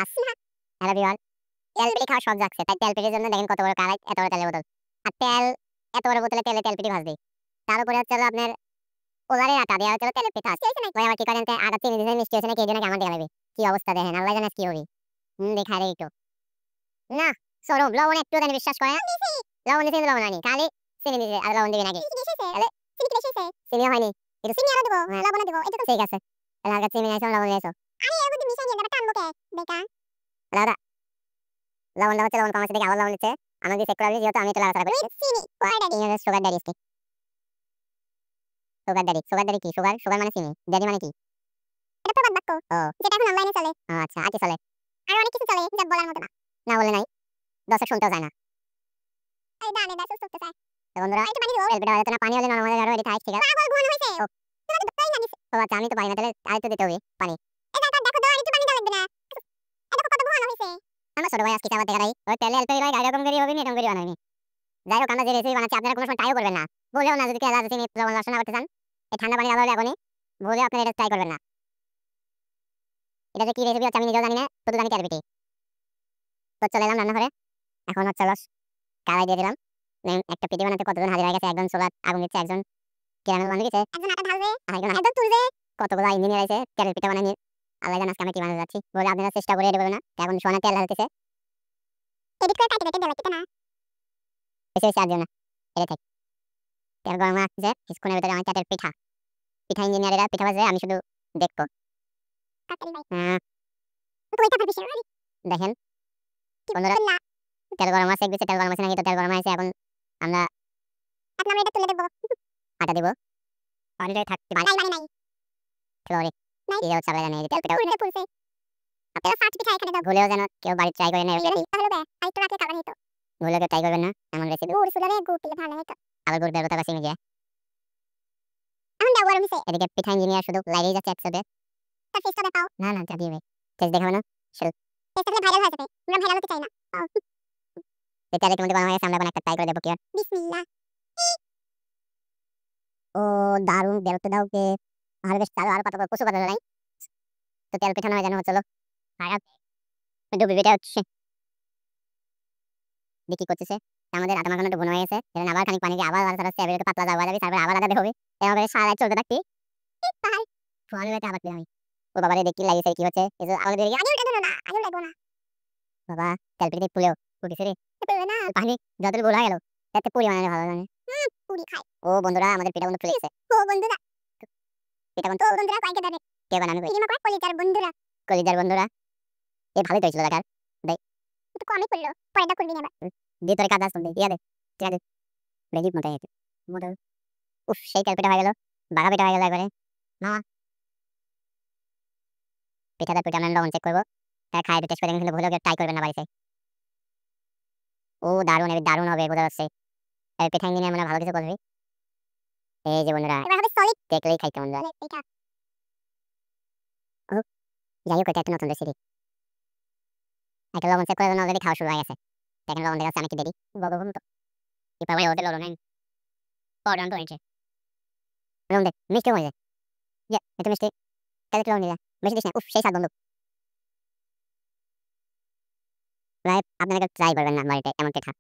আসছি না। হ্যালো বিওয়াল, তেল পিঠা খাওয়ার শখ জাগছে, তাই তেল পিঠার জন্য দেখেন কত বড় কড়াই, এত বড় তেলের বোতল। আর তেল এত বড় বোতলে তেল পিঠা ভাজবে। তার উপরে হচ্ছে হলো আপনার পোলারের আটা দেওয়া হচ্ছে হলো তেলের পিঠা। আজকে হইছে নাকি? ওই আবার কি করেন আটা চিনি দিয়েছে, মিষ্টি হয়েছে নাকি এই জন্য আমার দেয়া লাগবে। কি অবস্থা দেখেন, আল্লাহ জানে কি হবে। দেখাই রে একটু। না, সরম লবণ একটু দেন, বিশ্বাস করেন। লবণ দিতে লবণ হয়নি, খালি চিনি দিতে আর লবণ দিবি নাকি? তাহলে চিনি কি বেশি হয়েছে? চিনিও হয়নি। একটু চিনি আরো দেবো, লবণও দেবো। এটা তো ঠিক আছে। তাহলে আগে চিনি নিয়েছো, লবণ নিয়েছো। আরে এর মধ্যে মিশাই নিয়ে আবার টানবো কে? বেটা। দাদা, লবণ দেওয়া হচ্ছে, লবণ কম আছে দেখে আবার লবণ দিচ্ছে। আমি দিয়ে চেক করে যেহেতু আমি তো লাগাতার করি। চিনি, সুগার ড্যাডি, সুগার ড্যাডি কি? সুগার ড্যাডি কি? সুগার, সুগার মানে চিনি। ড্যাডি মানে কি? এটা প্রবাদ বাক্য। ও, যেটা এখন অনলাইনে চলে। আচ্ছা, আর কি চলে? আর অনেক কিছু চলে যা বলার মতো না। না বলে নাই। দর্শক শুনতেও চায় না। এই দানে দর্শক শুনতে চায়। তো বন্ধুরা, একটু পানি দিও। তেল পিঠা হয়ে যাচ্ছে না, পানি হলে নরম হয়ে যাবে, এটি থাক ঠিক আছে। পাগল ঘুমানো হইছে। ও, তোমাদের তো তাই না দিছে। ও আচ্ছা, আমি তো পারি না, তাহলে আরেকটু দিতে হবে পানি। এই দেখো দেখো তো, আরেকটু পানি দেওয়া লাগবে না। এত কত ঘুমানো হইছে। আমার ছোট ভাই আজকে চাবার দেখা নাই। ওই তেলে অল্প করে গাড়ি রকম করে হবে, এরকম করে বানাবি। যাই হোক, আমরা যে রেসিপি বানাচ্ছি আপনারা কোনো সময় ট্রাইও করবেন না। বলেও না যদি কেলা চিনি লবণ রসনা করতে চান। এই ঠান্ডা পানি আলাদা এখনই বলে আপনারা এটা ট্রাই করবেন না। এটা যে কি রেসিপি হচ্ছে আমি নিজেও জানি না, শুধু জানি তেল পিঠা। তো চলে এলাম রান্নাঘরে। এখন হচ্ছে কড়াই দিয়ে দিলাম। একটা পিঠে বানাতে কতজন হাজির হয়ে গেছে, একজন চুলা আগুন দিচ্ছে, একজন ক্যারামেল বানিয়ে দিচ্ছে, একজন আটা ঢালবে, আর একজন একদম তুলবে। কতগুলো ইঞ্জিনিয়ার আছে তেলের পিঠা বানিয়ে। আল্লাহ জানে আজকে আমি কি বানাতে যাচ্ছি। বলে আপনারা চেষ্টা করে এটা বলবেন না। এখন সোনা তেল ঢালতেছে। এডিট করে কাটে দেওয়া লাগবে না। বেশি বেশি আর দিও না, এটা ঠিক। তেল গরম আসছে, কিছুক্ষণের ভিতরে আমার তেলের পিঠা। পিঠা ইঞ্জিনিয়ারেরা পিঠা ভাজবে, আমি শুধু দেখবো। দেখেন বন্ধুরা, তেল গরম আছে, বেশি তেল গরম আছে নাকি? তো তেল গরম আছে, এখন আমরা এটা তুলে দেব। আটা দেব, পানিটাই থাকতে ভাই নাই ফ্লোরে এই হচ্ছে আপনারা জানেন, এই তেল পিঠা ফুলছে। আপনারা ফার্স্ট পিঠা এখানে দাও, ভুলেও যেন কেউ বাড়ি ট্রাই করে না। তাহলে বে আরেকটু রাখলে কালার হতো। ভুলেও কেউ ট্রাই করবেন না এমন রেসিপি। গুড় ফুলারে গুড় দিলে ভালো হতো। আবার গুড় দেব তারপর চিনি দিয়ে। এখন দাও গরম হইছে। এদিকে পিঠা ইঞ্জিনিয়ার শুধু লাইরেই যাচ্ছে একসাথে। তার ফেসটা দেখাও। না না, যা দিবে ফেস দেখাবে না। ফেস থাকলে ভাইরাল হয়ে যাবে, আমরা ভাইরাল হতে চাই না। এটা দেখে মধ্যে গরম হয়ে গেছে, আমরা এখন একটা ট্রাই করে দেবো। কি আর বিসমিল্লাহ। ও দারুণ, বেরোতে দাও কে। আর বেশ চালো, আর পাতা কুসু পাতা নাই। তো তেল পিঠা নয় জানো হচ্ছিল খারাপ। ডুবি বেটা হচ্ছে দেখি করতেছে। আমাদের আটা মাখানোটা বোন হয়ে গেছে, এখন আবার খানিক পানি দিয়ে আবার আলাদা ছাড়া একটু পাতলা যাওয়া যাবে, তারপর আবার আলাদা হবে। এভাবে সারা রাত চলতে থাকতি। ভাই ফোন হইতে আবার আমি ও বাবারে দেখি লাগিয়েছে কি হচ্ছে। এই যে আবার দেখি আগে উঠে দিল না, আগে লাগবো না। বাবা তেল পিঠে ফুলেও ফুটিছে রে। ফুটবে না, পানি যতটুকু গোলা গেল এতে পুরি বানালে ভালো জানে। পুরি খাই। ও বন্ধুরা, আমাদের পিঠা বন্ধু ফুলে গেছে। ও বন্ধুরা, পিঠা বন্ধু বন্ধুরা কয়েক দাঁড়ে কে বানানো কই মা কয় কলিজার বন্ধুরা। কলিজার বন্ধুরা এ ভালোই তো ছিল দেখার। দেখ একটু কমই করলো, পরেটা করবি না এবার। দিয়ে তোর কাজ শুনবে ইয়া দে, ঠিক আছে। বেশি মোটা হয়েছে মোটা। উফ, সেই তেল পিঠা হয়ে গেল, বাঘা পিঠা হয়ে গেল একবারে। মামা পিঠাটা পিঠা আমরা লবণ চেক করবো, তাই খাই টেস্ট করে দেখেন, ভুলেও ট্রাই করবেন না বাড়িতে। ও দারুণ, এবার দারুণ হবে বোঝা যাচ্ছে। এই পিঠা ইঞ্জিনিয়ার মানে ভালো কিছু করবি। এই যে বন্ধুরা, এবার হবে সলিড, দেখলেই খাইতে মন যায় পিঠা। ও যাই হোক, এটা একটা নতুন রেসিপি। একটা লবণ চেক করে অলরেডি খাওয়া শুরু হয়ে গেছে। দেখেন লবণ দেখা যাচ্ছে, আমি কি দেরি বাবা বলুন তো কি পাবে ওদের লবণ নেই। পাউডার তো হয়েছে লবণ দেখ, মিষ্টি হয়ে যায়। ইয়া এটা মিষ্টি, তাহলে একটু লবণ দিয়ে বেশি দিস না। উফ, সেই স্বাদ বন্ধু। ভাই আপনারা ট্রাই করবেন না বাড়িতে এমন পিঠা।